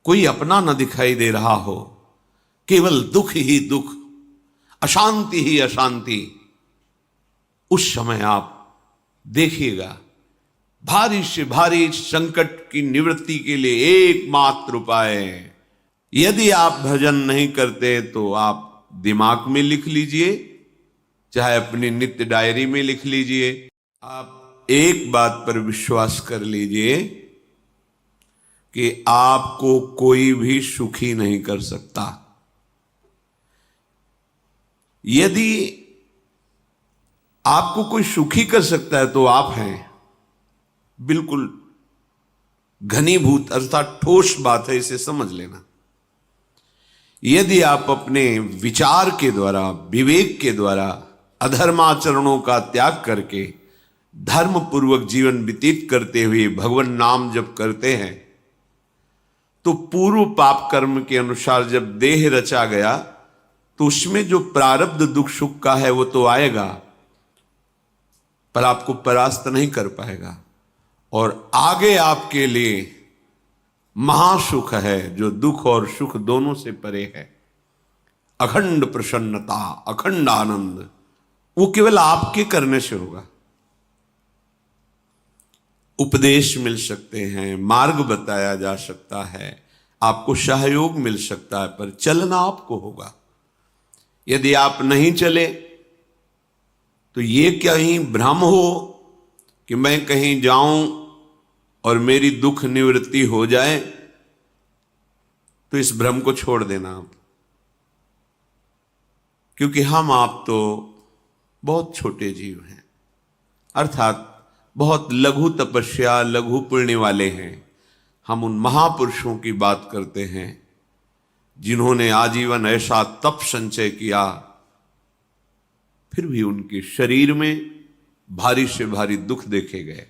कोई अपना न दिखाई दे रहा हो, केवल दुख ही दुख, अशांति ही अशांति, उस समय आप देखिएगा भारी से भारी संकट की निवृत्ति के लिए एकमात्र उपाय है। यदि आप भजन नहीं करते तो आप दिमाग में लिख लीजिए, चाहे अपनी नित्य डायरी में लिख लीजिए। आप एक बात पर विश्वास कर लीजिए कि आपको कोई भी सुखी नहीं कर सकता। यदि आपको कोई सुखी कर सकता है तो आप हैं। बिल्कुल घनीभूत अर्थात ठोस बात है, इसे समझ लेना। यदि आप अपने विचार के द्वारा, विवेक के द्वारा अधर्माचरणों का त्याग करके धर्म पूर्वक जीवन व्यतीत करते हुए भगवान नाम जप करते हैं, तो पूर्व पाप कर्म के अनुसार जब देह रचा गया तो उसमें जो प्रारब्ध दुख सुख का है वो तो आएगा, पर आपको परास्त नहीं कर पाएगा। और आगे आपके लिए महासुख है जो दुख और सुख दोनों से परे है। अखंड प्रसन्नता, अखंड आनंद, वो केवल आपके करने से होगा। उपदेश मिल सकते हैं, मार्ग बताया जा सकता है, आपको सहयोग मिल सकता है, पर चलना आपको होगा। यदि आप नहीं चले तो ये कहीं भ्रम हो कि मैं कहीं जाऊं और मेरी दुख निवृत्ति हो जाए, तो इस भ्रम को छोड़ देना आप। क्योंकि हम आप तो बहुत छोटे जीव हैं, अर्थात बहुत लघु तपस्या, लघु पुण्य वाले हैं। हम उन महापुरुषों की बात करते हैं जिन्होंने आजीवन ऐसा तप संचय किया, फिर भी उनके शरीर में भारी से भारी दुख देखे गए।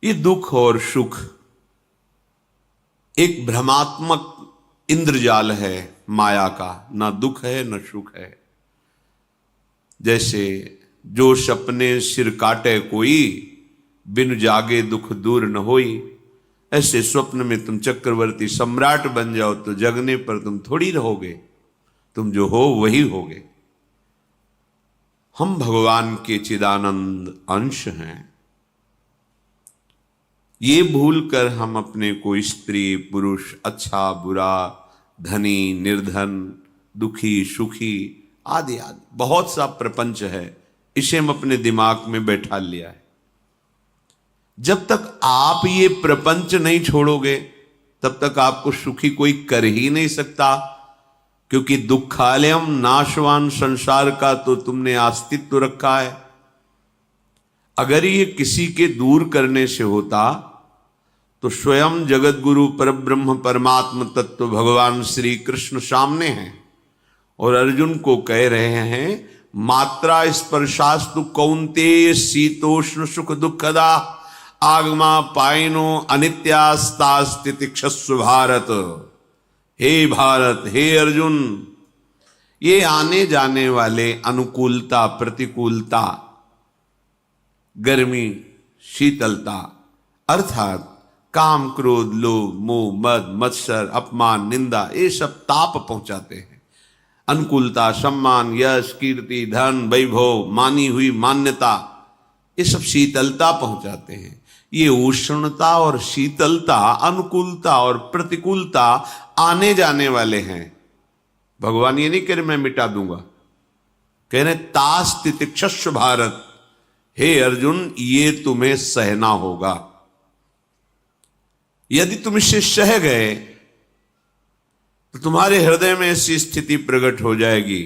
ये दुख और सुख एक भ्रमात्मक इंद्रजाल है माया का, ना दुख है न सुख है। जैसे जो सपने सिर काटे कोई, बिन जागे दुख दूर न होई, ऐसे स्वप्न में तुम चक्रवर्ती सम्राट बन जाओ तो जगने पर तुम थोड़ी रहोगे, तुम जो हो वही होगे। हम भगवान के चिदानंद अंश हैं। ये भूलकर हम अपने को स्त्री पुरुष, अच्छा बुरा, धनी निर्धन, दुखी सुखी आदि आदि बहुत सा प्रपंच है, इसे हम अपने दिमाग में बैठा लिया है। जब तक आप ये प्रपंच नहीं छोड़ोगे तब तक आपको सुखी कोई कर ही नहीं सकता, क्योंकि दुखालयम नाशवान संसार का तो तुमने अस्तित्व रखा है। अगर ये किसी के दूर करने से होता तो स्वयं जगत गुरु परब्रह्म परमात्म तत्व भगवान श्री कृष्ण सामने हैं और अर्जुन को कह रहे हैं, मात्रा स्पर्शास्तु कौन्तेय शीतोष्ण सुख दुखदा आगमा पायनो अनित्यास्तास्तितिक्षस्व भारत। हे भारत, हे अर्जुन, ये आने जाने वाले अनुकूलता प्रतिकूलता, गर्मी शीतलता, अर्थात काम क्रोध लोभ मोह मद मत्सर अपमान निंदा, ये सब ताप पहुंचाते हैं। अनुकूलता सम्मान यश कीर्ति धन वैभव मानी हुई मान्यता, ये सब शीतलता पहुंचाते हैं। ये उष्णता और शीतलता, अनुकूलता और प्रतिकूलता आने जाने वाले हैं। भगवान ये नहीं कह रहे मैं मिटा दूंगा, कह रहे तास्तितिक्षस्व भारत, हे अर्जुन ये तुम्हें सहना होगा। यदि तुम इसे सह गए तो तुम्हारे हृदय में ऐसी स्थिति प्रकट हो जाएगी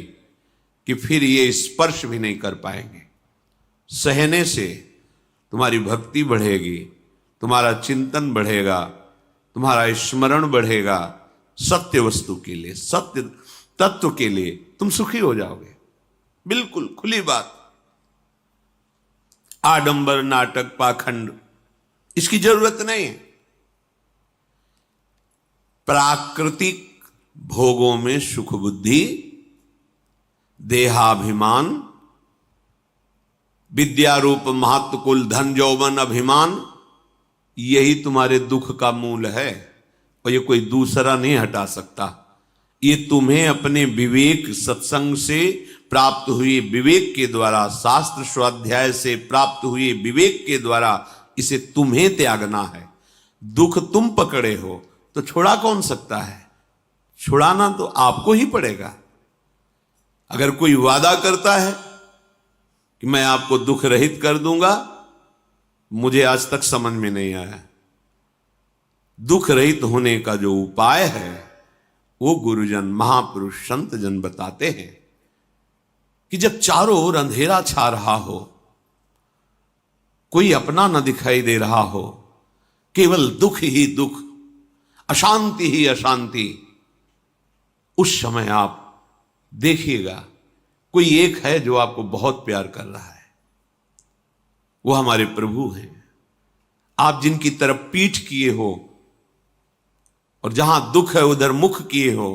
कि फिर ये स्पर्श भी नहीं कर पाएंगे। सहने से तुम्हारी भक्ति बढ़ेगी, तुम्हारा चिंतन बढ़ेगा, तुम्हारा स्मरण बढ़ेगा, सत्य वस्तु के लिए, सत्य तत्व के लिए तुम सुखी हो जाओगे। बिल्कुल खुली बात। आडंबर नाटक पाखंड इसकी जरूरत नहीं है। प्राकृतिक भोगों में सुख बुद्धि, देहाभिमान, विद्यारूप महत्व कुल धन यौवन अभिमान, यही तुम्हारे दुख का मूल है और ये कोई दूसरा नहीं हटा सकता। ये तुम्हें अपने विवेक सत्संग से प्राप्त हुए विवेक के द्वारा, शास्त्र स्वाध्याय से प्राप्त हुए विवेक के द्वारा इसे तुम्हें त्यागना है। दुख तुम पकड़े हो तो छुड़ा कौन सकता है? छुड़ाना तो आपको ही पड़ेगा। अगर कोई वादा करता है कि मैं आपको दुख रहित कर दूंगा, मुझे आज तक समझ में नहीं आया। दुख रहित होने का जो उपाय है वो गुरुजन, महापुरुष, संत जन बताते हैं कि जब चारों ओर अंधेरा छा रहा हो, कोई अपना न दिखाई दे रहा हो, केवल दुख ही दुख, अशांति ही अशांति, उस समय आप देखिएगा कोई एक है जो आपको बहुत प्यार कर रहा है। वो हमारे प्रभु हैं। आप जिनकी तरफ पीठ किए हो और जहां दुख है उधर मुख किए हो,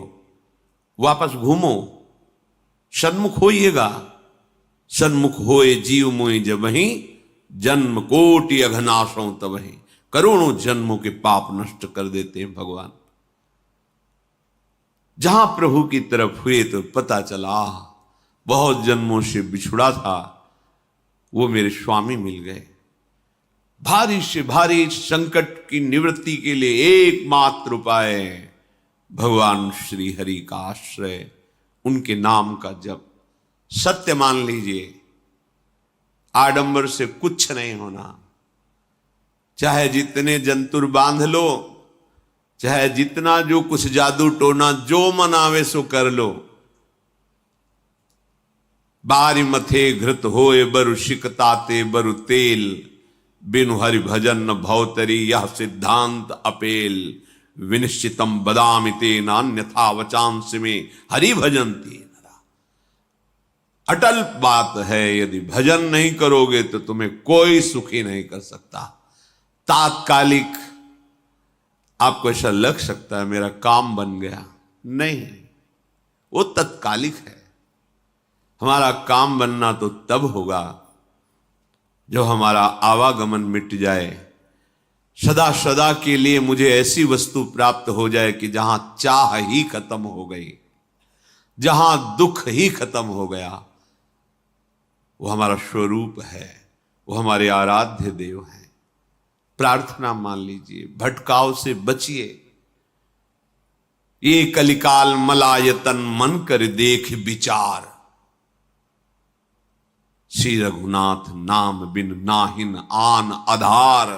वापस घूमो, सन्मुख होइएगा। सन्मुख होए जीव मोए जब वहीं, जन्म कोटि अघनाशों तब वहीं। करोड़ों जन्मों के पाप नष्ट कर देते हैं भगवान। जहां प्रभु की तरफ हुए तो पता चला बहुत जन्मों से बिछुड़ा था, वो मेरे स्वामी मिल गए। भारी से भारी संकट की निवृत्ति के लिए एकमात्र उपाय भगवान श्री हरि का आश्रय, उनके नाम का जप। सत्य मान लीजिए, आडंबर से कुछ नहीं होना। चाहे जितने जंतुर बांध लो, चाहे जितना जो कुछ जादू टोना जो मन आवे सो कर लो, बारी मथे घृत होए बरु शिकताते बरु तेल, बिनु हरि भजन न भवतरी यह सिद्धांत अपेल। विनिश्चितम बदामिते नान्यथा वचांस में हरि भजंती नरा। अटल बात है, यदि भजन नहीं करोगे तो तुम्हें कोई सुखी नहीं कर सकता। तात्कालिक आपको ऐसा लग सकता है मेरा काम बन गया, नहीं, वो तत्कालिक है। हमारा काम बनना तो तब होगा जो हमारा आवागमन मिट जाए, सदा सदा के लिए मुझे ऐसी वस्तु प्राप्त हो जाए कि जहां चाह ही खत्म हो गई, जहां दुख ही खत्म हो गया। वो हमारा स्वरूप है, वो हमारे आराध्य देव हैं। प्रार्थना मान लीजिए, भटकाव से बचिए। ये कलिकाल मलायतन मन कर देख विचार, श्री रघुनाथ नाम बिन नाहिन आन आधार।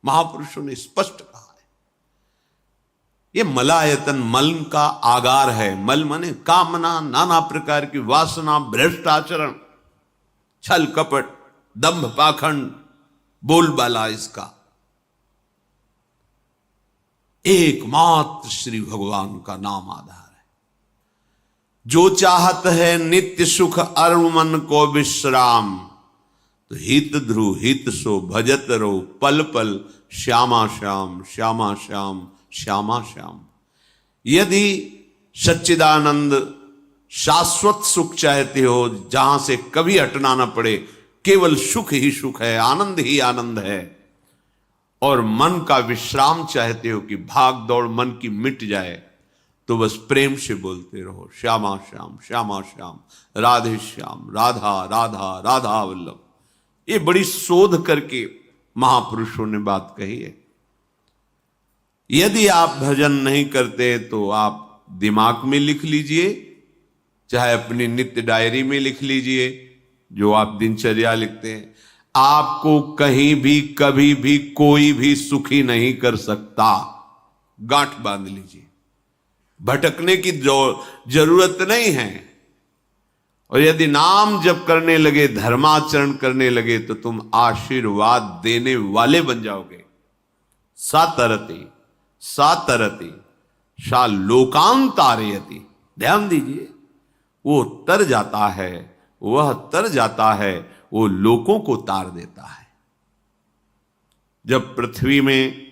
महापुरुषों ने स्पष्ट कहा है। ये मलायतन मल का आगार है। मल माने कामना, नाना प्रकार की वासना, भ्रष्ट आचरण, छल कपट, दंभ पाखंड, बोलबाला, इसका एकमात्र श्री भगवान का नाम आधार है। जो चाहत है नित्य सुख अर मन को विश्राम, तो हित ध्रुव हित सो भजत रहो पल पल श्यामा श्याम श्यामा श्याम श्यामा श्याम। यदि सच्चिदानंद शाश्वत सुख चाहते हो, जहां से कभी हटना ना पड़े, केवल सुख ही सुख है, आनंद ही आनंद है, और मन का विश्राम चाहते हो कि भाग दौड़ मन की मिट जाए, तो बस प्रेम से बोलते रहो श्यामा श्याम श्यामा श्याम, राधे श्याम, राधा राधा राधा वल्लभ। ये बड़ी शोध करके महापुरुषों ने बात कही है। यदि आप भजन नहीं करते तो आप दिमाग में लिख लीजिए, चाहे अपनी नित्य डायरी में लिख लीजिए, जो आप दिनचर्या लिखते हैं। आपको कहीं भी कभी भी कोई भी सुखी नहीं कर सकता। गांठ बांध लीजिए, भटकने की जरूरत नहीं है। और यदि नाम जप करने लगे, धर्माचरण करने लगे, तो तुम आशीर्वाद देने वाले बन जाओगे। सातरति सातरति सा लोकांतारयति। ध्यान दीजिए, वो तर जाता है, वह तर जाता है, वो लोकों को तार देता है। जब पृथ्वी में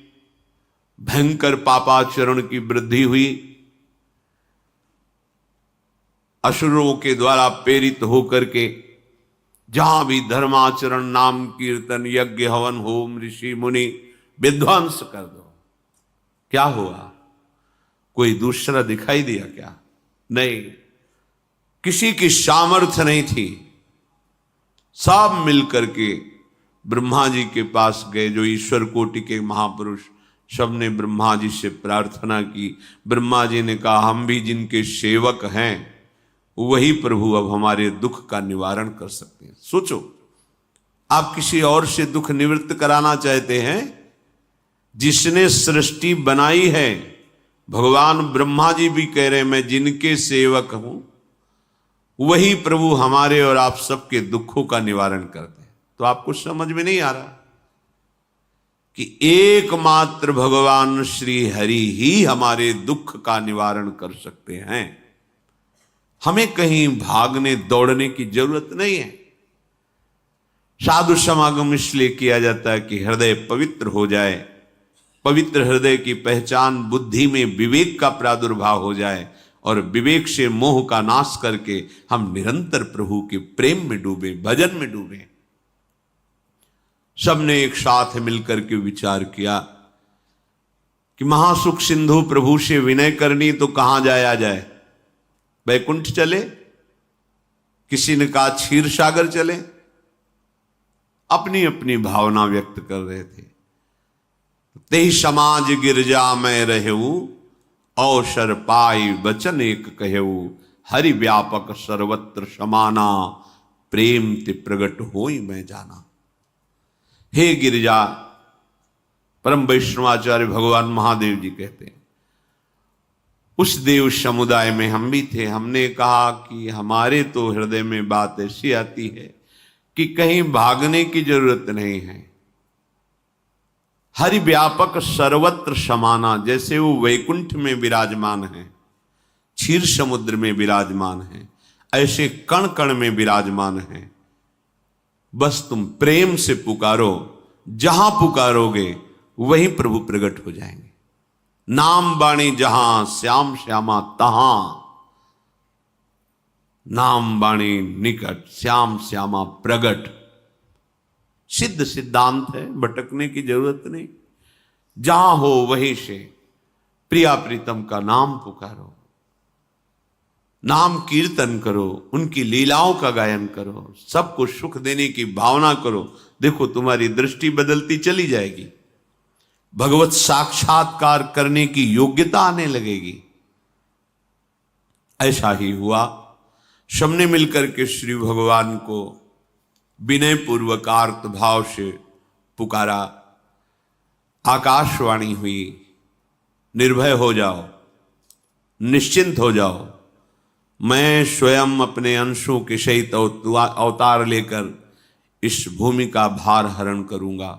भयंकर पापाचरण की वृद्धि हुई, असुरों के द्वारा प्रेरित होकर के जहां भी धर्माचरण, नाम कीर्तन, यज्ञ, हवन, होम, ऋषि मुनि विध्वंस कर दो। क्या हुआ? कोई दूसरा दिखाई दिया क्या? नहीं, किसी की सामर्थ्य नहीं थी। सब मिलकर के ब्रह्मा जी के पास गए, जो ईश्वर कोटि के महापुरुष, सबने ब्रह्मा जी से प्रार्थना की। ब्रह्मा जी ने कहा, हम भी जिनके सेवक हैं वही प्रभु अब हमारे दुख का निवारण कर सकते हैं। सोचो, आप किसी और से दुख निवृत्त कराना चाहते हैं? जिसने सृष्टि बनाई है, भगवान ब्रह्मा जी भी कह रहे हैं मैं जिनके सेवक हूं वही प्रभु हमारे और आप सबके दुखों का निवारण करते हैं। तो आपको समझ में नहीं आ रहा कि एकमात्र भगवान श्री हरि ही हमारे दुख का निवारण कर सकते हैं। हमें कहीं भागने दौड़ने की जरूरत नहीं है। साधु समागम इसलिए किया जाता है कि हृदय पवित्र हो जाए। पवित्र हृदय की पहचान बुद्धि में विवेक का प्रादुर्भाव हो जाए और विवेक से मोह का नाश करके हम निरंतर प्रभु के प्रेम में डूबे, भजन में डूबे। सबने एक साथ मिलकर के विचार किया कि महासुख सिंधु प्रभु से विनय करनी तो कहां जाया जाए? वैकुंठ चले, किसी ने कहा क्षीर सागर चले। अपनी अपनी भावना व्यक्त कर रहे थे। तेहि समाज गिरजा में रहेऊ, अवसर पाई वचन एक कहेऊ, हरि व्यापक सर्वत्र समाना, प्रेम ते प्रगट होई मैं जाना। हे गिरिजा, परम वैष्णवाचार्य भगवान महादेव जी कहते हैं, उस देव समुदाय में हम भी थे। हमने कहा कि हमारे तो हृदय में बात ऐसी आती है कि कहीं भागने की जरूरत नहीं है। हरि व्यापक सर्वत्र समाना, जैसे वो वैकुंठ में विराजमान है, क्षीर समुद्र में विराजमान है, ऐसे कण कण में विराजमान है। बस तुम प्रेम से पुकारो, जहां पुकारोगे वहीं प्रभु प्रकट हो जाएंगे। नाम बाणी जहां, श्याम श्यामा तहां। नाम बाणी निकट, श्याम श्यामा प्रगट। सिद्ध सिद्धांत है, भटकने की जरूरत नहीं। जहां हो वहीं से प्रिया प्रीतम का नाम पुकारो, नाम कीर्तन करो, उनकी लीलाओं का गायन करो, सबको सुख देने की भावना करो। देखो तुम्हारी दृष्टि बदलती चली जाएगी, भगवत साक्षात्कार करने की योग्यता आने लगेगी। ऐसा ही हुआ। सबने मिलकर के श्री भगवान को विनय पूर्वक आर्त भाव से पुकारा। आकाशवाणी हुई, निर्भय हो जाओ, निश्चिंत हो जाओ, मैं स्वयं अपने अंशों के सहित अवतार लेकर इस भूमि का भार हरण करूंगा।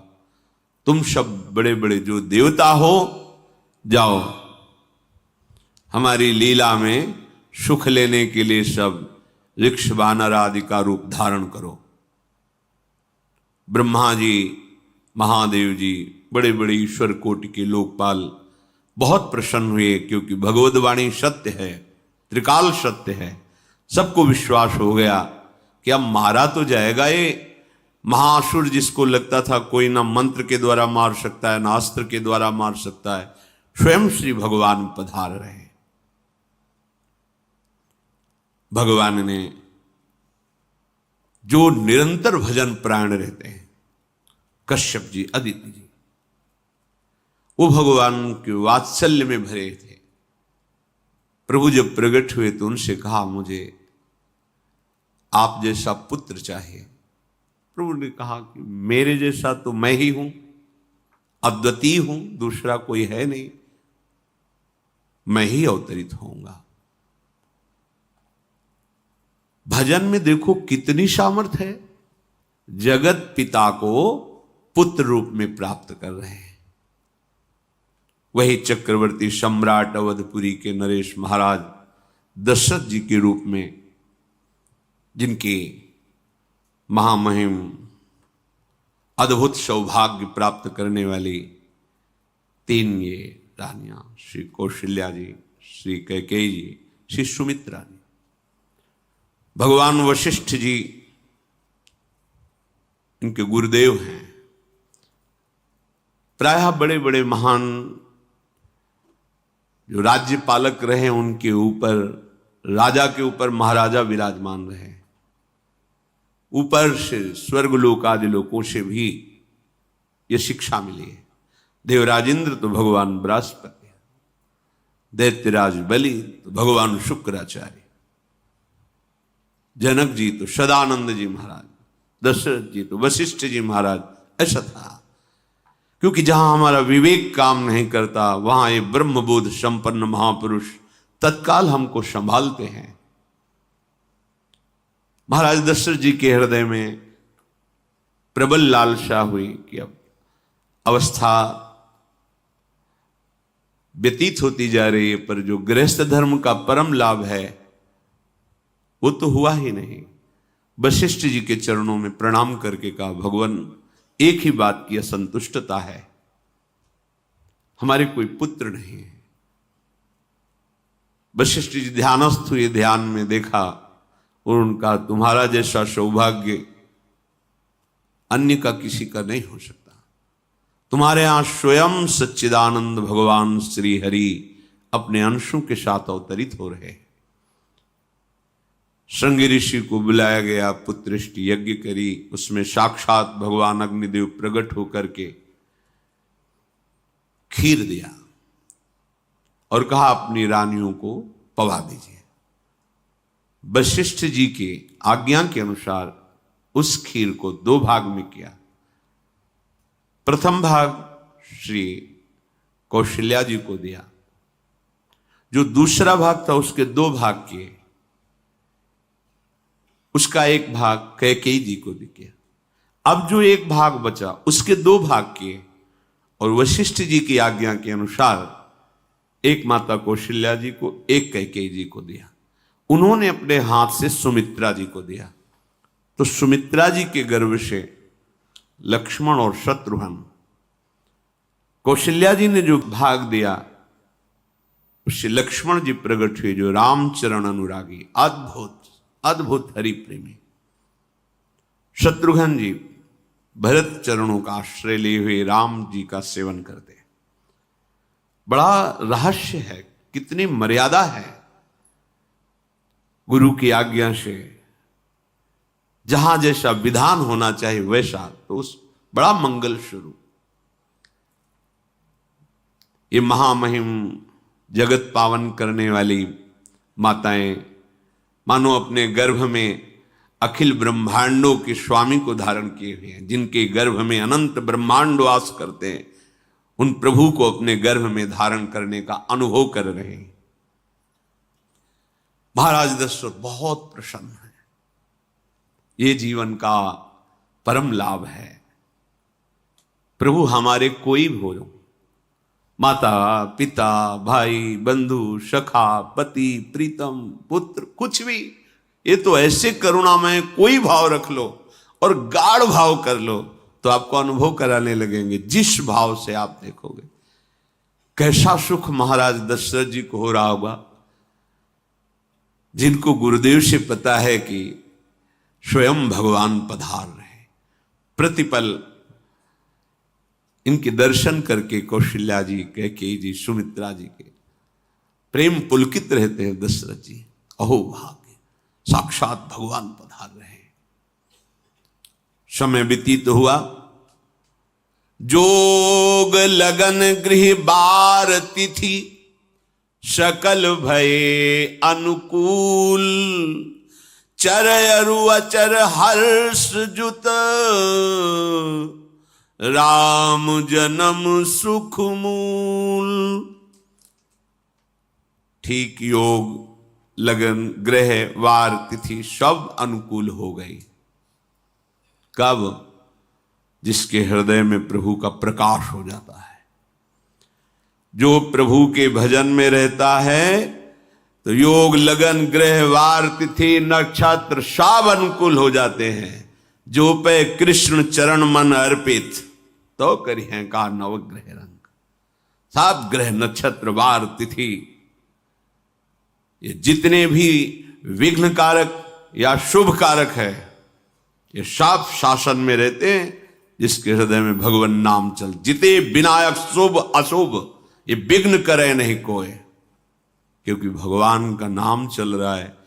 तुम सब बड़े बड़े जो देवता हो, जाओ हमारी लीला में सुख लेने के लिए सब ऋक्ष वानर आदि का रूप धारण करो। ब्रह्मा जी, महादेव जी, बड़े बड़े ईश्वर कोटि के लोकपाल बहुत प्रसन्न हुए, क्योंकि भगवद वाणी सत्य है, त्रिकाल सत्य है। सबको विश्वास हो गया कि अब मारा तो जाएगा ये महासुर, जिसको लगता था कोई ना मंत्र के द्वारा मार सकता है ना अस्त्र के द्वारा मार सकता है। स्वयं श्री भगवान पधार रहे। भगवान ने जो निरंतर भजन प्राण रहते हैं, कश्यप जी, अदिति जी, वो भगवान के वात्सल्य में भरे थे। प्रभु जब प्रकट हुए तो उनसे कहा, मुझे आप जैसा पुत्र चाहिए। प्रभु ने कहा कि मेरे जैसा तो मैं ही हूं, अद्वितीय हूं, दूसरा कोई है नहीं, मैं ही अवतरित होऊंगा। भजन में देखो कितनी सामर्थ्य है। जगत पिता को पुत्र रूप में प्राप्त कर रहे हैं। वही चक्रवर्ती सम्राट अवधपुरी के नरेश महाराज दशरथ जी के रूप में, जिनके महामहिम अद्भुत सौभाग्य प्राप्त करने वाली 3 ये रानियां, श्री कौशल्या जी, श्री कैकेयी जी, श्री सुमित्रा जी। भगवान वशिष्ठ जी इनके गुरुदेव हैं। प्रायः बड़े बड़े महान जो राज्य पालक रहे उनके ऊपर, राजा के ऊपर महाराजा विराजमान रहे। ऊपर से स्वर्गलोक आदि लोकों से भी ये शिक्षा मिली है। देवराजेंद्र तो भगवान बृहस्पति, दैत्यराज बलि तो भगवान शुक्राचार्य, जनक जी तो सदानंद जी महाराज, दशरथ जी तो वशिष्ठ जी महाराज। ऐसा था, क्योंकि जहां हमारा विवेक काम नहीं करता वहां ये ब्रह्मबोध संपन्न महापुरुष तत्काल हमको संभालते हैं। महाराज दशरथ जी के हृदय में प्रबल लालसा हुई कि अब अवस्था व्यतीत होती जा रही है, पर जो गृहस्थ धर्म का परम लाभ है वो तो हुआ ही नहीं। वशिष्ठ जी के चरणों में प्रणाम करके कहा, भगवान एक ही बात की असंतुष्टता है, हमारे कोई पुत्र नहीं है। वशिष्ठ जी ध्यानस्थ हुए, ध्यान में देखा और उनका, तुम्हारा जैसा सौभाग्य अन्य का किसी का नहीं हो सकता। तुम्हारे यहां स्वयं सच्चिदानंद भगवान श्री हरि अपने अंशों के साथ अवतरित हो रहे हैं। श्रृंगी ऋषि को बुलाया गया, पुत्रष्टि यज्ञ करी, उसमें साक्षात भगवान अग्निदेव प्रकट होकर के खीर दिया और कहा अपनी रानियों को पवा दीजिए। वशिष्ठ जी के आज्ञा के अनुसार उस खीर को 2 भाग में किया। प्रथम भाग श्री कौशल्या जी को दिया, जो दूसरा भाग था उसके 2 भाग किए, उसका 1 भाग कैकेयी जी को दिया। अब जो 1 भाग बचा उसके 2 भाग किए और वशिष्ठ जी की आज्ञा के अनुसार एक माता कौशल्या जी को, एक कैकेयी जी को दिया। उन्होंने अपने हाथ से सुमित्रा जी को दिया, तो सुमित्रा जी के गर्भ से लक्ष्मण और शत्रुघ्न, कौशल्या जी ने जो भाग दिया उससे लक्ष्मण जी प्रकट हुए, जो रामचरण अनुरागी, अद्भुत अद्भुत हरि प्रेमी। शत्रुघ्न जी भरत चरणों का आश्रय लिए हुए राम जी का सेवन करते। बड़ा रहस्य है, कितनी मर्यादा है गुरु की आज्ञा से। जहां जैसा विधान होना चाहिए वैसा, तो उस बड़ा मंगल शुरू। ये महामहिम जगत पावन करने वाली माताएं मानो अपने गर्भ में अखिल ब्रह्मांडों के स्वामी को धारण किए हुए हैं, जिनके गर्भ में अनंत ब्रह्मांड वास करते हैं, उन प्रभु को अपने गर्भ में धारण करने का अनुभव कर रहे हैं। महाराज दशरथ बहुत प्रसन्न है। ये जीवन का परम लाभ है। प्रभु हमारे कोई भी हो, माता पिता भाई बंधु सखा पति प्रीतम पुत्र, कुछ भी, ये तो ऐसे करुणामय कोई भाव रख लो और गाढ़ भाव कर लो तो आपको अनुभव कराने लगेंगे। जिस भाव से आप देखोगे कैसा सुख महाराज दशरथ जी को हो रहा होगा, जिनको गुरुदेव से पता है कि स्वयं भगवान पधार रहे। प्रतिपल इनके दर्शन करके कौशल्या जी, कैकेयी जी, सुमित्रा जी के प्रेम पुलकित रहते हैं। दशरथ जी, अहो भाग्य, साक्षात भगवान पधार रहे। समय व्यतीत हुआ, जोग लगन गृह बार तिथि, सकल भये अनुकूल, चर अरु अचर हर्ष जुत, राम जन्म सुख मूल। ठीक योग लगन ग्रह वार तिथि सब अनुकूल हो गई। कब? जिसके हृदय में प्रभु का प्रकाश हो जाता है। जो प्रभु के भजन में रहता है तो योग लगन ग्रह वार तिथि नक्षत्र सब अनुकूल हो जाते हैं। जो पे कृष्ण चरण मन अर्पित, तो करी हैं का नवग्रह रंग। सब ग्रह नक्षत्र वार तिथि, ये जितने भी विघ्न कारक या शुभ कारक है, ये सब शासन में रहते हैं जिसके हृदय में भगवान नाम चल। जिते विनायक शुभ अशुभ ये विघ्न करे नहीं कोई, क्योंकि भगवान का नाम चल रहा है,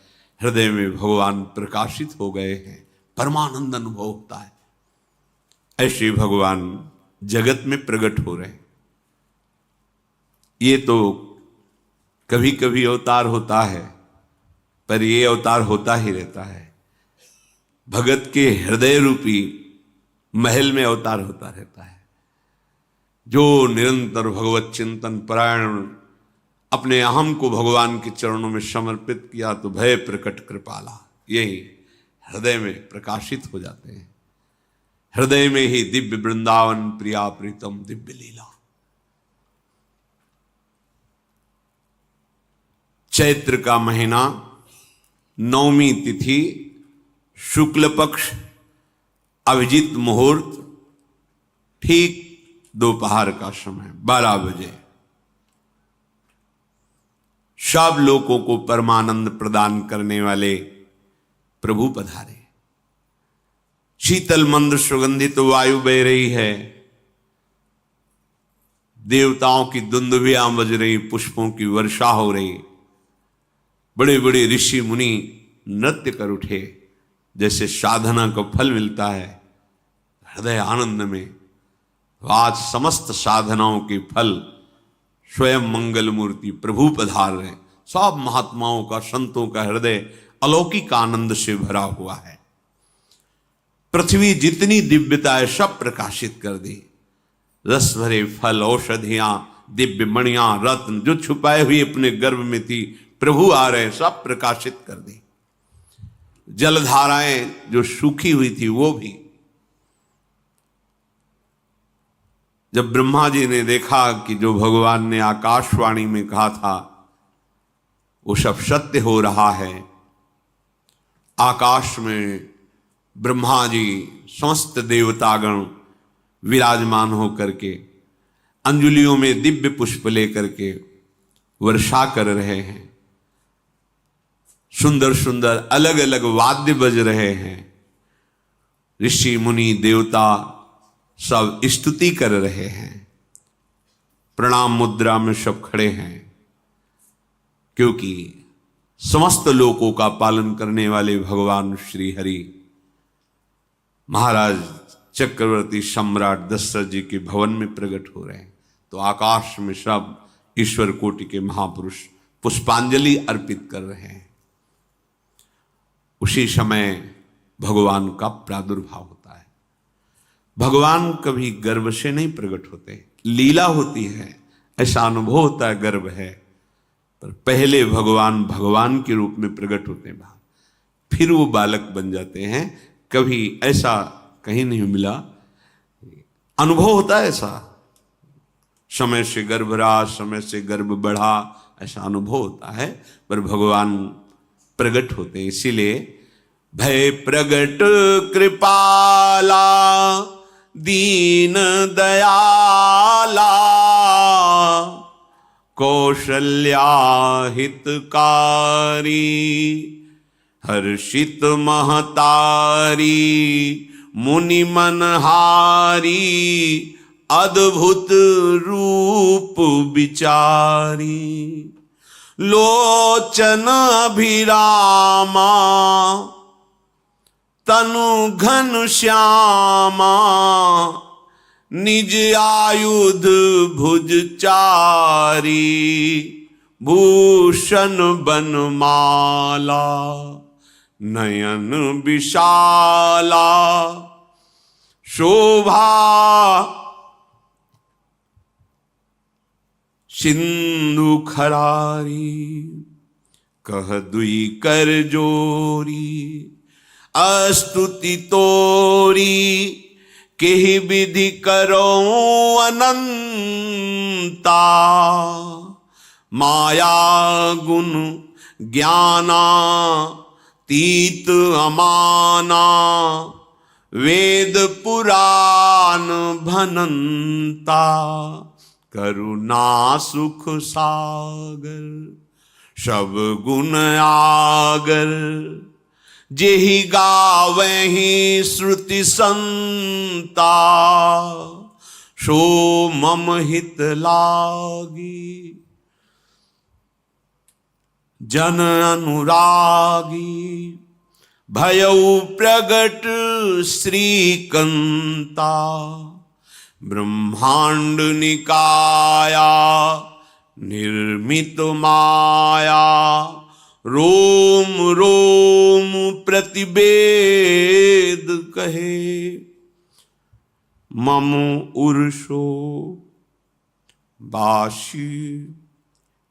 हृदय में भगवान प्रकाशित हो गए हैं, परमानंद अनुभव होता है। ऐसे भगवान जगत में प्रकट हो रहे हैं। ये तो कभी कभी अवतार होता है, पर ये अवतार होता ही रहता है। भगत के हृदय रूपी महल में अवतार होता रहता है। जो निरंतर भगवत चिंतन परायण अपने अहम को भगवान के चरणों में समर्पित किया तो भय प्रकट कृपाला, यही हृदय में प्रकाशित हो जाते हैं। हृदय में ही दिव्य वृंदावन प्रिया प्रीतम दिव्य लीला। चैत्र का महीना, नवमी तिथि, शुक्ल पक्ष, अभिजीत मुहूर्त, ठीक दोपहर का समय 12 बजे। सब लोगों को परमानंद प्रदान करने वाले प्रभु पधारे। शीतल मंद सुगंधित वायु बह रही है, देवताओं की दुंदुभियां बज रही, पुष्पों की वर्षा हो रही। बड़े बड़े ऋषि मुनि नृत्य कर उठे, जैसे साधना को फल मिलता है हृदय आनंद में। आज समस्त साधनाओं के फल स्वयं मंगल मूर्ति प्रभु पधार रहे। सब महात्माओं का, संतों का हृदय अलौकिक आनंद से भरा हुआ है। पृथ्वी जितनी दिव्यता है सब प्रकाशित कर दी। रस भरे फल, औषधियां, दिव्य मणियां, रत्न जो छुपाए हुए अपने गर्भ में थी, प्रभु आ रहे, सब प्रकाशित कर दी। जलधाराएं जो सूखी हुई थी वो भी। जब ब्रह्मा जी ने देखा कि जो भगवान ने आकाशवाणी में कहा था वो सब सत्य हो रहा है, आकाश में ब्रह्मा जी समस्त देवतागण विराजमान होकर के अंजलियों में दिव्य पुष्प लेकर के वर्षा कर रहे हैं। सुंदर सुंदर अलग अलग वाद्य बज रहे हैं। ऋषि मुनि देवता सब स्तुति कर रहे हैं। प्रणाम मुद्रा में सब खड़े हैं, क्योंकि समस्त लोकों का पालन करने वाले भगवान श्री हरि महाराज चक्रवर्ती सम्राट दशरथ जी के भवन में प्रकट हो रहे हैं। तो आकाश में सब ईश्वर कोटि के महापुरुष पुष्पांजलि अर्पित कर रहे हैं। उसी समय भगवान का प्रादुर्भाव होता है। भगवान कभी गर्भ से नहीं प्रकट होते, लीला होती है, ऐसा अनुभव होता है गर्भ है, पर पहले भगवान भगवान के रूप में प्रकट होते हैं, फिर वो बालक बन जाते हैं। कभी ऐसा कहीं नहीं मिला, अनुभव होता है ऐसा। समय से गर्भ रहा, समय से गर्भ बढ़ा, ऐसा अनुभव होता है, पर भगवान प्रकट होते हैं। इसीलिए भय प्रगट कृपाला दीन दयाला कौशल्या हितकारी हर्षित महतारी मुनि मनहारी अद्भुत रूप विचारी लोचन अभिरामा तनु घन श्यामा निज आयुध भुज चारी भूषण बनमाला नयन विशाला शोभा सिंधु खरारी कह दुई कर जोरी अस्तुति तोरी केहि विधि करो अनंता माया गुण ज्ञाना तीत अमाना वेद पुराण भनंता करुणा सुख सागर सब गुण आगर जेहि गावहि श्रुति संता, सो मम हित लागी। जन अनुरागी भयउ प्रगट श्रीकंता, ब्रह्मांड निकाया निर्मित माया, रोम रोम प्रतिवेद कहे। मम उर्षो बाशी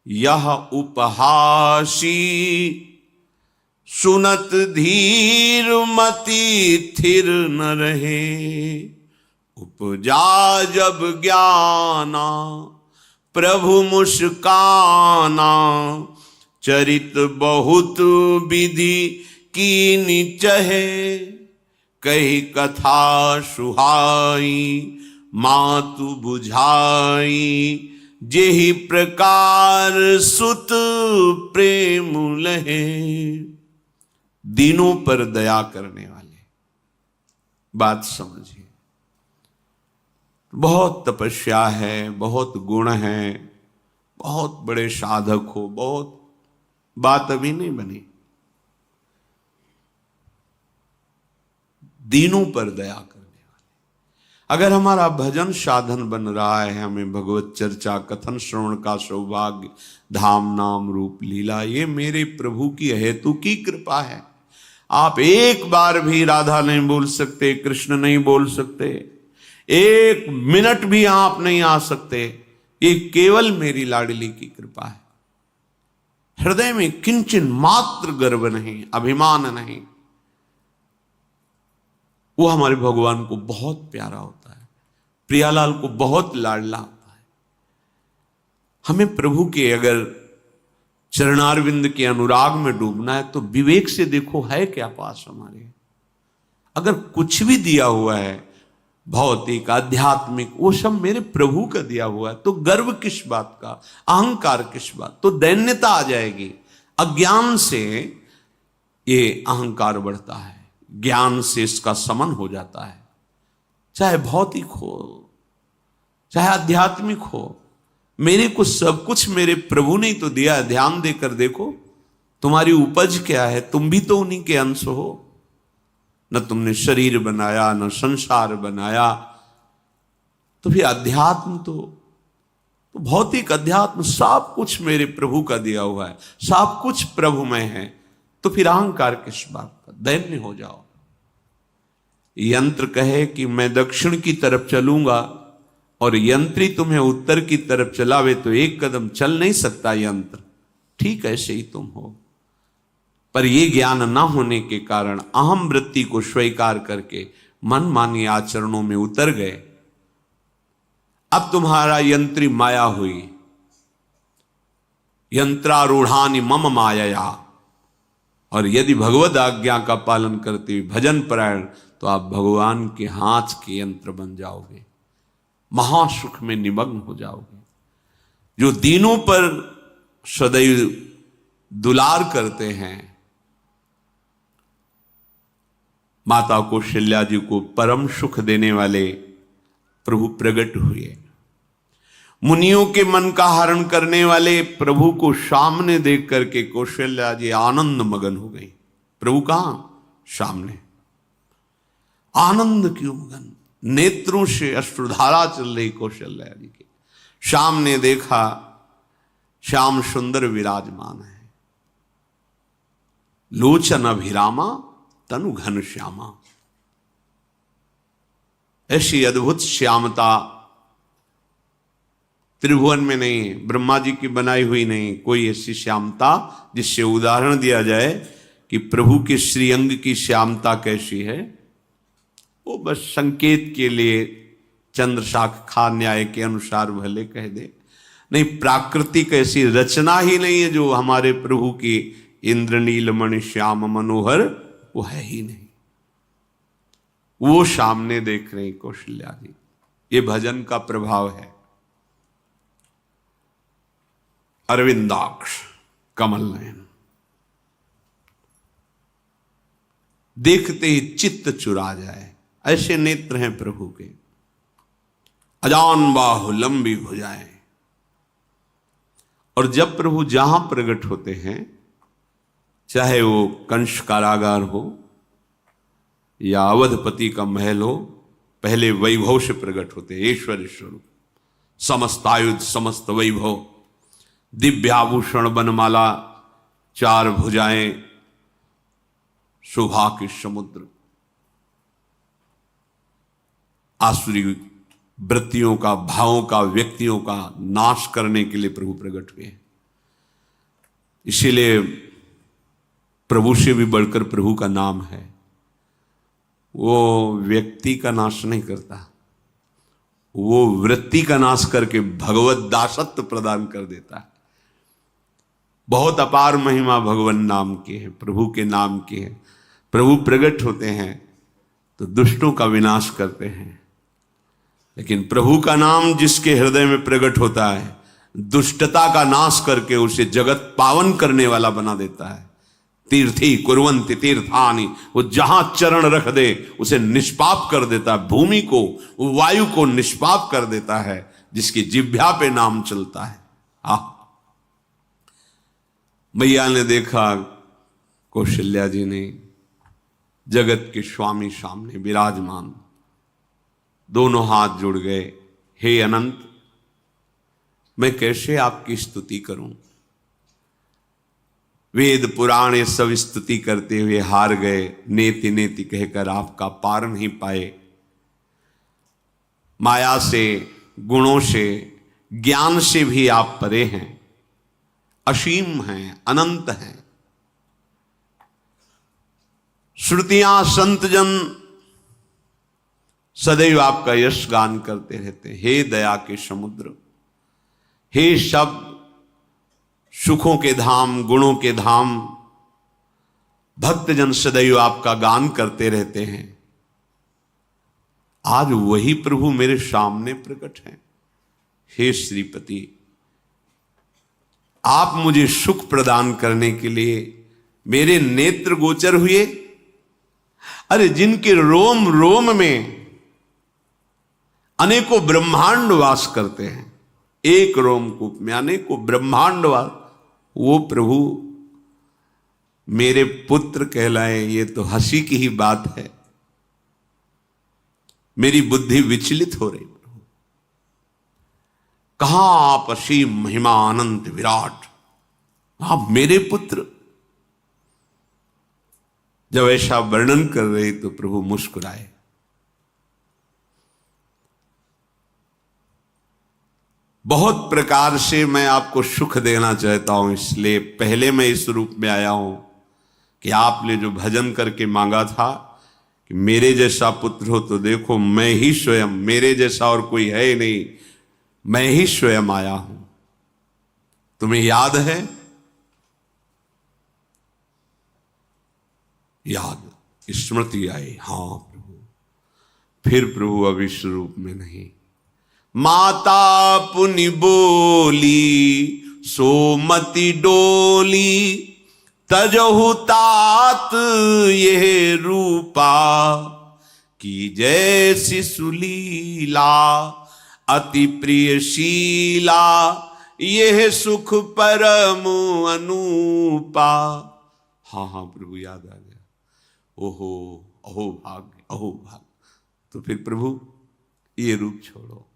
यह उपहासी, सुनत धीर मति थिर न रहे। उपजा जब ज्ञाना प्रभु मुस्काना, चरित बहुत विधि कीनि चहे। कही कथा सुहाई मातु बुझाई, जेहि प्रकार सुत प्रेम लहे। दीनों पर दया करने वाले, बात समझिए। बहुत तपस्या है, बहुत गुण है, बहुत बड़े साधक हो, बहुत बात अभी नहीं बनी। दीनों पर दया करने वाले। अगर हमारा भजन साधन बन रहा है, हमें भगवत चर्चा कथन श्रवण का सौभाग्य, धाम नाम रूप लीला, ये मेरे प्रभु की हेतु की कृपा है। आप एक बार भी राधा नहीं बोल सकते, कृष्ण नहीं बोल सकते, एक मिनट भी आप नहीं आ सकते, ये केवल मेरी लाडली की कृपा है। हृदय में किंचन मात्र गर्व नहीं, अभिमान नहीं। वो हमारे भगवान को बहुत प्यारा होता है, प्रियालाल को बहुत लाडला होता है। हमें प्रभु के अगर चरणारविंद के अनुराग में डूबना है तो विवेक से देखो है क्या पास हमारे। अगर कुछ भी दिया हुआ है भौतिक आध्यात्मिक, वो सब मेरे प्रभु का दिया हुआ है, तो गर्व किस बात का, अहंकार किस बात, तो दैन्यता आ जाएगी। अज्ञान से ये अहंकार बढ़ता है, ज्ञान से इसका समन हो जाता है। चाहे भौतिक हो चाहे आध्यात्मिक हो, मेरे को सब कुछ मेरे प्रभु ने तो दिया है। ध्यान देकर देखो तुम्हारी उपज क्या है, तुम भी तो उन्हीं के अंश हो। न तुमने शरीर बनाया, न संसार बनाया, तो फिर अध्यात्म तो भौतिक अध्यात्म सब कुछ मेरे प्रभु का दिया हुआ है, सब कुछ प्रभु में है, तो फिर अहंकार किस बात का, दैन्य हो जाओ। यंत्र कहे कि मैं दक्षिण की तरफ चलूंगा और यंत्री तुम्हें उत्तर की तरफ चलावे तो एक कदम चल नहीं सकता यंत्र, ठीक ऐसे ही तुम हो। पर यह ज्ञान न होने के कारण अहम वृत्ति को स्वीकार करके मनमानी आचरणों में उतर गए। अब तुम्हारा यंत्री माया हुई, यंत्रारूढ़ानि मम मायया। और यदि भगवद आज्ञा का पालन करते हुए भजन परायण, तो आप भगवान के हाथ के यंत्र बन जाओगे, महासुख में निमग्न हो जाओगे। जो दीनों पर सदैव दुलार करते हैं, माता कौशल्या जी को परम सुख देने वाले प्रभु प्रकट हुए। मुनियों के मन का हरण करने वाले प्रभु को सामने देख करके कौशल्या जी आनंद मगन हो गई। प्रभु कहां? सामने। आनंद क्यों मगन? नेत्रों से अश्रुधारा चल रही कौशल्या जी के सामने देखा, श्याम सुंदर विराजमान है, लोचन अभिरामा तनु घन श्यामा। ऐसी अद्भुत श्यामता त्रिभुवन में नहीं है, ब्रह्मा जी की बनाई हुई नहीं कोई ऐसी श्यामता जिससे उदाहरण दिया जाए कि प्रभु के श्रीअंग की श्यामता कैसी है। वो बस संकेत के लिए चंद्र शाखा न्याय के अनुसार भले कह दे, नहीं प्राकृतिक ऐसी रचना ही नहीं है जो हमारे प्रभु की इंद्रनीलमणि श्याम मनोहर वो है ही नहीं। वो सामने देख रहे कौशल्या जी, ये भजन का प्रभाव है। अरविंदाक्ष कमल नयन, देखते ही चित्त चुरा जाए, ऐसे नेत्र हैं प्रभु के। अजान बाहु लंबी भुजाएं। और जब प्रभु जहां प्रकट होते हैं, चाहे वो कंस कारागार हो या अवधपति का महल हो, पहले वैभव से प्रकट होते हैं। ऐश्वर्य स्वरूप, समस्त आयुध, समस्त वैभव, दिव्याभूषण, बनमाला, 4 भुजाएं, शोभा के समुद्र, आसुरी वृत्तियों का, भावों का, व्यक्तियों का नाश करने के लिए प्रभु प्रकट हुए हैं। इसीलिए प्रभु से भी बढ़कर प्रभु का नाम है। वो व्यक्ति का नाश नहीं करता, वो वृत्ति का नाश करके भगवत दासत्व प्रदान कर देता है। बहुत अपार महिमा भगवान नाम की है, प्रभु के नाम की है। प्रभु प्रकट होते हैं तो दुष्टों का विनाश करते हैं, लेकिन प्रभु का नाम जिसके हृदय में प्रकट होता है, दुष्टता का नाश करके उसे जगत पावन करने वाला बना देता है। तीर्थी कुर्वन्ति तीर्थानि, वो जहां चरण रख दे उसे निष्पाप कर देता है। भूमि को, वायु को निष्पाप कर देता है, जिसकी जिह्वा पे नाम चलता है। मैया ने देखा, कौशल्या जी ने, जगत के स्वामी सामने विराजमान, दोनों हाथ जुड़ गए। हे अनंत, मैं कैसे आपकी स्तुति करूं? वेद पुराण ये सब स्तुति करते हुए हार गए, नेति नेति कहकर आपका पार नहीं पाए। माया से, गुणों से, ज्ञान से भी आप परे हैं, असीम हैं, अनंत हैं। श्रुतियां, संतजन सदैव आपका यश गान करते रहते हैं। हे दया के समुद्र, हे शब्द, सुखों के धाम, गुणों के धाम, भक्तजन सदैव आपका गान करते रहते हैं। आज वही प्रभु मेरे सामने प्रकट हैं। हे श्रीपति, आप मुझे सुख प्रदान करने के लिए मेरे नेत्र गोचर हुए। अरे जिनके रोम रोम में अनेकों ब्रह्मांड वास करते हैं, एक रोमकूप में अनेकों ब्रह्मांड वास, वो प्रभु मेरे पुत्र कहलाए, ये तो हंसी की ही बात है। मेरी बुद्धि विचलित हो रही। प्रभु कहां आप असीम महिमा अनंत विराट, आप मेरे पुत्र। जब ऐसा वर्णन कर रहे तो प्रभु मुस्कुराए। बहुत प्रकार से मैं आपको सुख देना चाहता हूं, इसलिए पहले मैं इस रूप में आया हूं कि आपने जो भजन करके मांगा था कि मेरे जैसा पुत्र हो, तो देखो मैं ही स्वयं, मेरे जैसा और कोई है ही नहीं, मैं ही स्वयं आया हूं। तुम्हें याद है? याद, स्मृति आई। हां प्रभु। फिर प्रभु अब इस रूप में नहीं। माता पुनि बोली सोमति डोली, तजहु तात ये रूपा, की जैसी सुलीला अति प्रियशीला, यह सुख परम अनूपा। हाँ हाँ प्रभु, याद आ गया। ओहो, अहो भाग्य, अहो भाग्य। तो फिर प्रभु ये रूप छोड़ो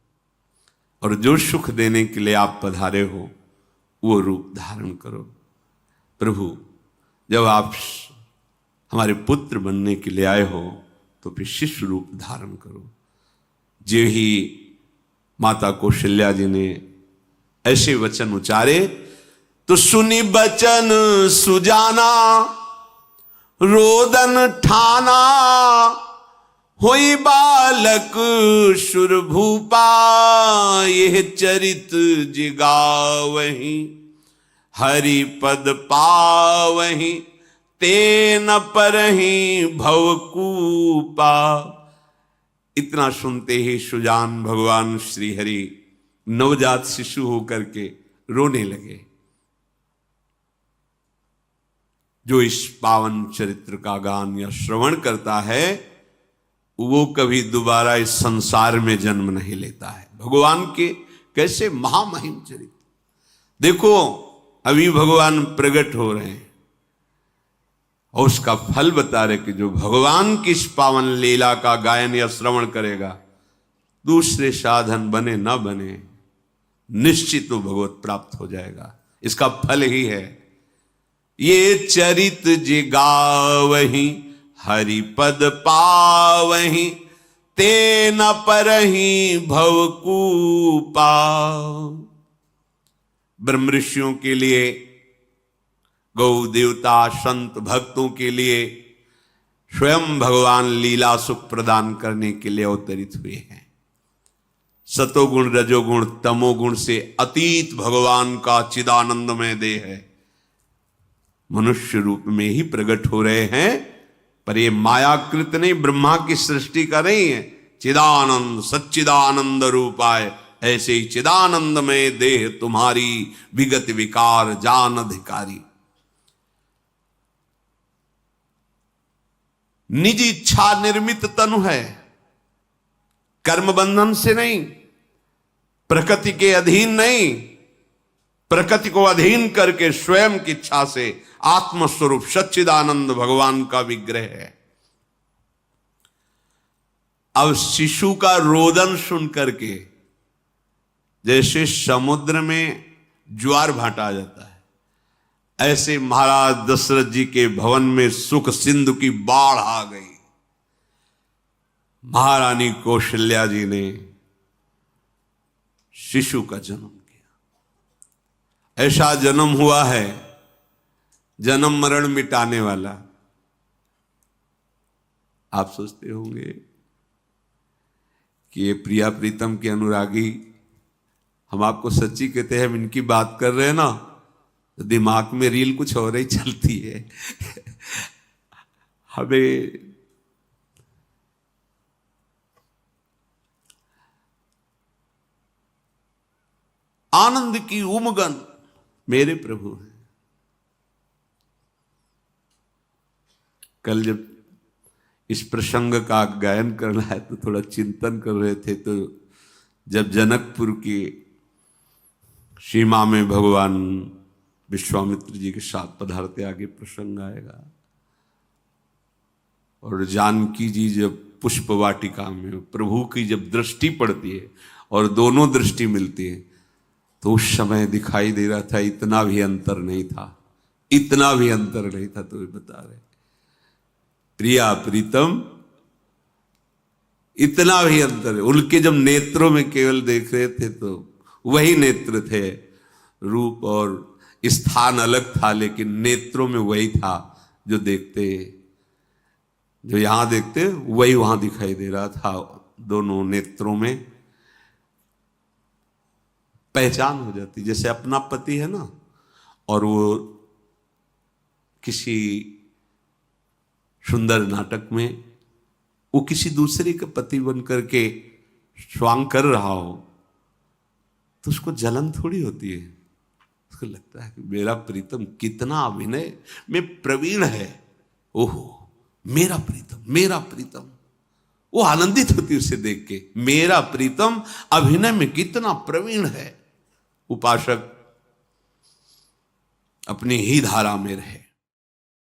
और जो सुख देने के लिए आप पधारे हो वो रूप धारण करो। प्रभु जब आप हमारे पुत्र बनने के लिए आए हो तो फिर शिष्य रूप धारण करो। जो ही माता कौशल्या जी ने ऐसे वचन उचारे तो सुनी बचन सुजाना, रोदन ठाना, होई बालक सुरभूपा, यह चरित जिगावहीं, हरि पद पावहीं, तेन परहीं भवकूपा। इतना सुनते ही सुजान भगवान श्री हरि नवजात शिशु होकर के रोने लगे। जो इस पावन चरित्र का गान या श्रवण करता है वो कभी दोबारा इस संसार में जन्म नहीं लेता है। भगवान के कैसे महामहिम चरित्र, देखो अभी भगवान प्रकट हो रहे हैं और उसका फल बता रहे कि जो भगवान की इस पावन लीला का गायन या श्रवण करेगा, दूसरे साधन बने ना बने, निश्चित वो भगवत प्राप्त हो जाएगा। इसका फल ही है ये चरित जे गावहि हरि पद पावहि, ते न परहि भवकूपा। ब्रह्म ऋषियों के लिए, गौ देवता संत भक्तों के लिए स्वयं भगवान लीला सुख प्रदान करने के लिए अवतरित हुए हैं। सतोगुण रजोगुण तमोगुण से अतीत भगवान का चिदानंदमय देह है, मनुष्य रूप में ही प्रकट हो रहे हैं। पर ये मायाकृत नहीं, ब्रह्मा की सृष्टि का नहीं है। चिदानंद सच्चिदानंद रूपाय, ऐसे ही चिदानंदमय देह तुम्हारी विगत विकार जान अधिकारी। निज इच्छा निर्मित तनु है, कर्म बंधन से नहीं, प्रकृति के अधीन नहीं, प्रकृति को अधीन करके स्वयं की इच्छा से आत्मस्वरूप सच्चिदानंद भगवान का विग्रह है। अब शिशु का रोदन सुन करके जैसे समुद्र में ज्वार भाटा आ जाता है, ऐसे महाराज दशरथ जी के भवन में सुख सिंधु की बाढ़ आ गई। महारानी कौशल्या जी ने शिशु का जन्म किया। ऐसा जन्म हुआ है जन्म मरण मिटाने वाला। आप सोचते होंगे कि ये प्रिया प्रीतम के अनुरागी, हम आपको सच्ची कहते हैं, हम इनकी बात कर रहे हैं ना तो दिमाग में रील कुछ और ही चलती है। हमें आनंद की उमगन मेरे प्रभु हैं। कल जब इस प्रसंग का गायन करना है तो थोड़ा चिंतन कर रहे थे, तो जब जनकपुर की सीमा में भगवान विश्वामित्र जी के साथ पधारते, आगे प्रसंग आएगा, और जानकी जी जब पुष्प वाटिका में प्रभु की जब दृष्टि पड़ती है और दोनों दृष्टि मिलती है, तो उस समय दिखाई दे रहा था इतना भी अंतर नहीं था, इतना भी अंतर नहीं था। तो ये बता रहे प्रिया प्रीतम, इतना भी अंतर है। उनके जब नेत्रों में केवल देख रहे थे तो वही नेत्र थे, रूप और स्थान अलग था, लेकिन नेत्रों में वही था जो देखते, जो यहां देखते वही वहां दिखाई दे रहा था। दोनों नेत्रों में पहचान हो जाती, जैसे अपना पति है ना, और वो किसी सुंदर नाटक में वो किसी दूसरे का पति बन करके स्वांग कर रहा हो तो उसको जलन थोड़ी होती है, उसको लगता है कि मेरा प्रीतम कितना अभिनय में प्रवीण है, ओहो मेरा प्रीतम, मेरा प्रीतम। वो आनंदित होती उसे देख के, मेरा प्रीतम अभिनय में कितना प्रवीण है। उपासक अपनी ही धारा में रहे।